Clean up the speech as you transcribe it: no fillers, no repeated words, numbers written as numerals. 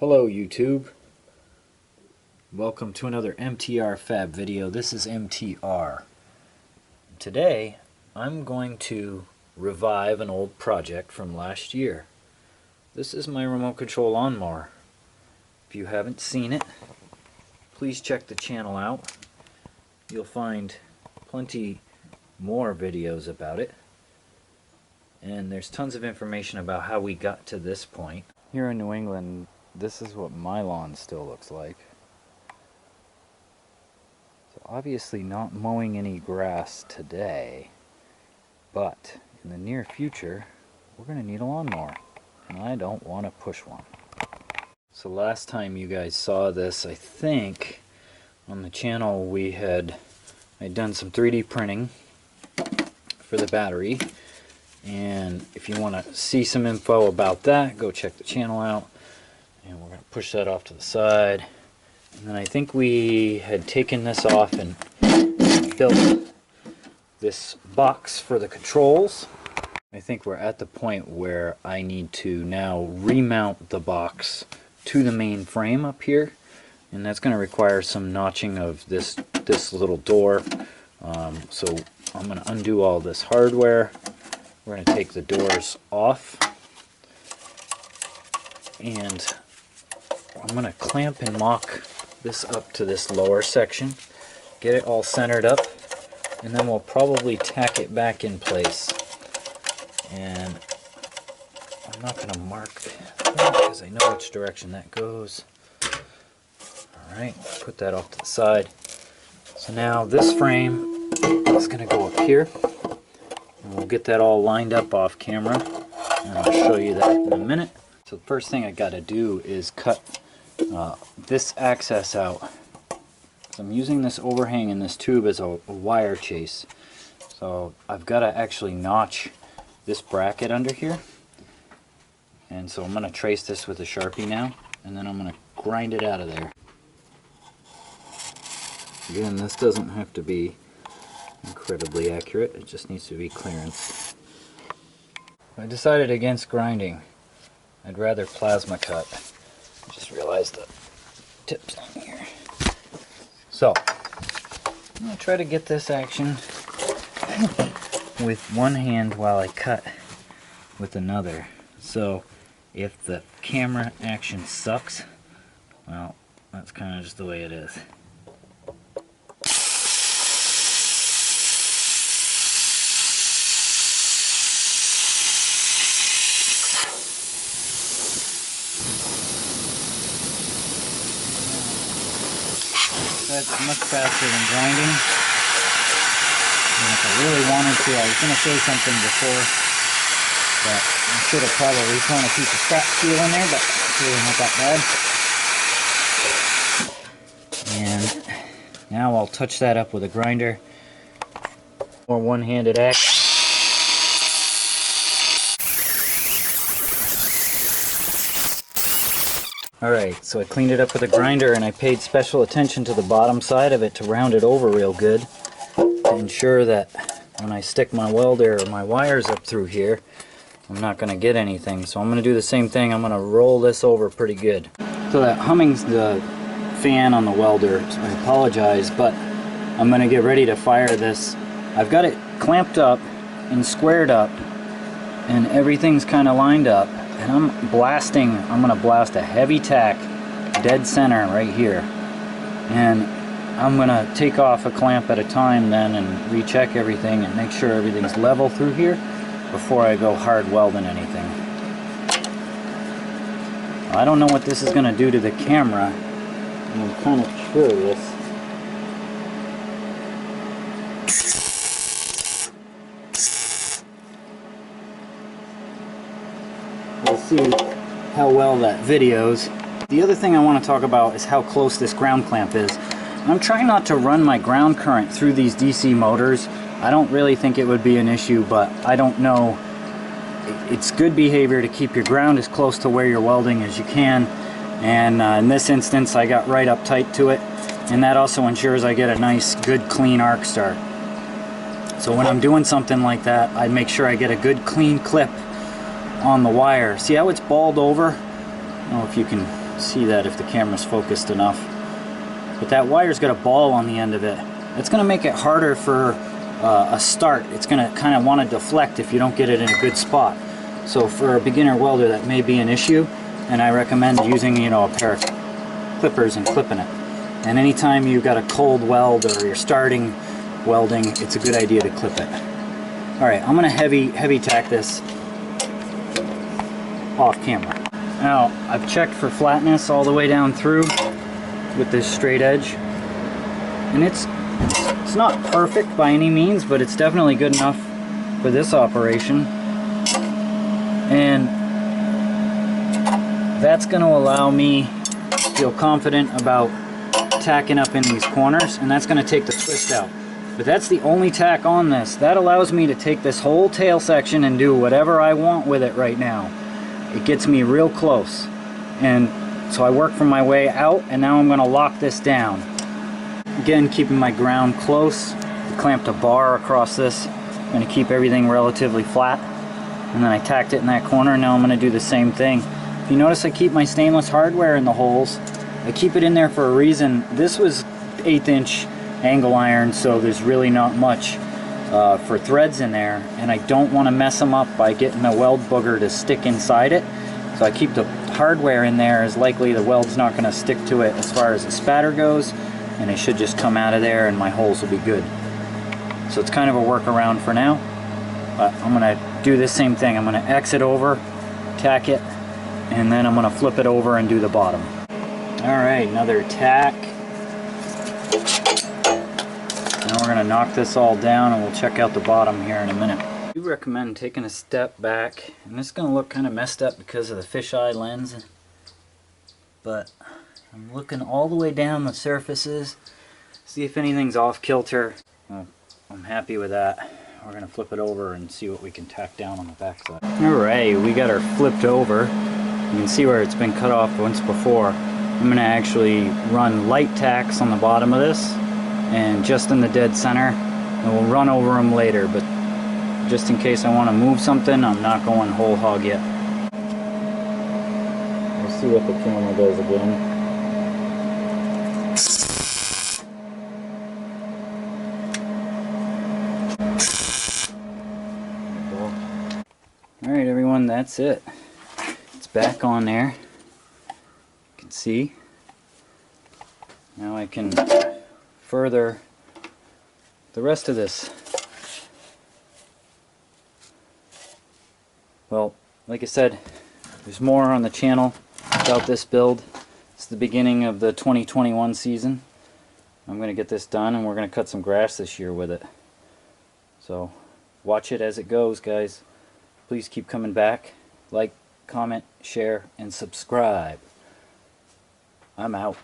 Hello YouTube. Welcome to another MTR Fab video. This is MTR. Today I'm going to revive an old project from last year. This is my remote control lawnmower. If you haven't seen it, please check the channel out. You'll find plenty more videos about it. And there's tons of information about how we got to this point. Here in New England, this is what my lawn still looks like. So obviously not mowing any grass today, but in the near future we're going to need a lawnmower, and I don't want to push one. So last time you guys saw this, I think on the channel I'd done some 3D printing for the battery, and if you want to see some info about that, go check the channel out. And we're going to push that off to the side. And then I think we had taken this off and built this box for the controls. I think we're at the point where I need to now remount the box to the main frame up here. And that's going to require some notching of this little door. So I'm going to undo all this hardware. We're going to take the doors off. And I'm going to clamp and mock this up to this lower section, get it all centered up, and then we'll probably tack it back in place. And I'm not going to mark that because I know which direction that goes. Alright, put that off to the side. So now this frame is going to go up here, and we'll get that all lined up off camera, and I'll show you that in a minute. So the first thing I got to do is cut this access out. So I'm using this overhang in this tube as a wire chase. So I've got to actually notch this bracket under here. And so I'm going to trace this with a Sharpie now, and then I'm going to grind it out of there. Again, this doesn't have to be incredibly accurate, it just needs to be clearance. I decided against grinding. I'd rather plasma cut. Just realized the tips on here. So I'm going to try to get this action with one hand while I cut with another. So if the camera action sucks, well, that's kind of just the way it is. That's much faster than grinding. And if I really wanted to, I was going to say something before, but I should have probably thrown a piece of scrap steel in there, but it's really not that bad. And now I'll touch that up with a grinder. More one-handed action. Alright, so I cleaned it up with a grinder, and I paid special attention to the bottom side of it to round it over real good to ensure that when I stick my welder or my wires up through here, I'm not going to get anything. So I'm going to do the same thing. I'm going to roll this over pretty good. So that humming's the fan on the welder, so I apologize, but I'm going to get ready to fire this. I've got it clamped up and squared up, and everything's kind of lined up. And I'm going to blast a heavy tack dead center right here. And I'm going to take off a clamp at a time then and recheck everything and make sure everything's level through here before I go hard welding anything. I don't know what this is going to do to the camera, and I'm kind of curious. We'll see how well that videos. The other thing I want to talk about is how close this ground clamp is. I'm trying not to run my ground current through these DC motors. I don't really think it would be an issue, but I don't know. It's good behavior to keep your ground as close to where you're welding as you can. And in this instance, I got right up tight to it. And that also ensures I get a nice, good, clean arc start. So when I'm doing something like that, I make sure I get a good, clean clip on the wire. See how it's balled over? I don't know if you can see that if the camera's focused enough. But that wire's got a ball on the end of it. It's going to make it harder for a start. It's going to kind of want to deflect if you don't get it in a good spot. So for a beginner welder, that may be an issue, and I recommend using, you know, a pair of clippers and clipping it. And anytime you've got a cold weld or you're starting welding, it's a good idea to clip it. Alright, I'm going to heavy tack this off camera. Now, I've checked for flatness all the way down through with this straight edge, and it's not perfect by any means, but it's definitely good enough for this operation. And that's going to allow me to feel confident about tacking up in these corners, and that's going to take the twist out. But that's the only tack on this. That allows me to take this whole tail section and do whatever I want with it right now. It gets me real close. And so I work from my way out, and now I'm going to lock this down. Again, keeping my ground close. I clamped a bar across this. I'm going to keep everything relatively flat. And then I tacked it in that corner, and now I'm going to do the same thing. If you notice, I keep my stainless hardware in the holes. I keep it in there for a reason. This was 1/8 inch angle iron, so there's really not much for threads in there, and I don't want to mess them up by getting a weld booger to stick inside it. So I keep the hardware in there, as likely the weld's not going to stick to it as far as the spatter goes, and it should just come out of there and my holes will be good. So it's kind of a workaround for now, but I'm going to do the same thing. I'm going to exit over, tack it, and then I'm going to flip it over and do the bottom. Alright, another tack. Now we're going to knock this all down, and we'll check out the bottom here in a minute. I do recommend taking a step back, and this is going to look kind of messed up because of the fisheye lens, but I'm looking all the way down the surfaces, see if anything's off kilter. Well, I'm happy with that. We're going to flip it over and see what we can tack down on the back side. Alright, we got her flipped over. You can see where it's been cut off once before. I'm going to actually run light tacks on the bottom of this, and just in the dead center, and we'll run over them later, but just in case I want to move something, I'm not going whole hog yet. We'll see what the camera does again. Alright everyone, that's it. It's back on there. You can see. Now I can further the rest of this. Well, like I said, there's more on the channel about this build. It's the beginning of the 2021 season. I'm going to get this done, and we're going to cut some grass this year with it. So watch it as it goes, guys. Please keep coming back. Like, comment, share, and subscribe. I'm out.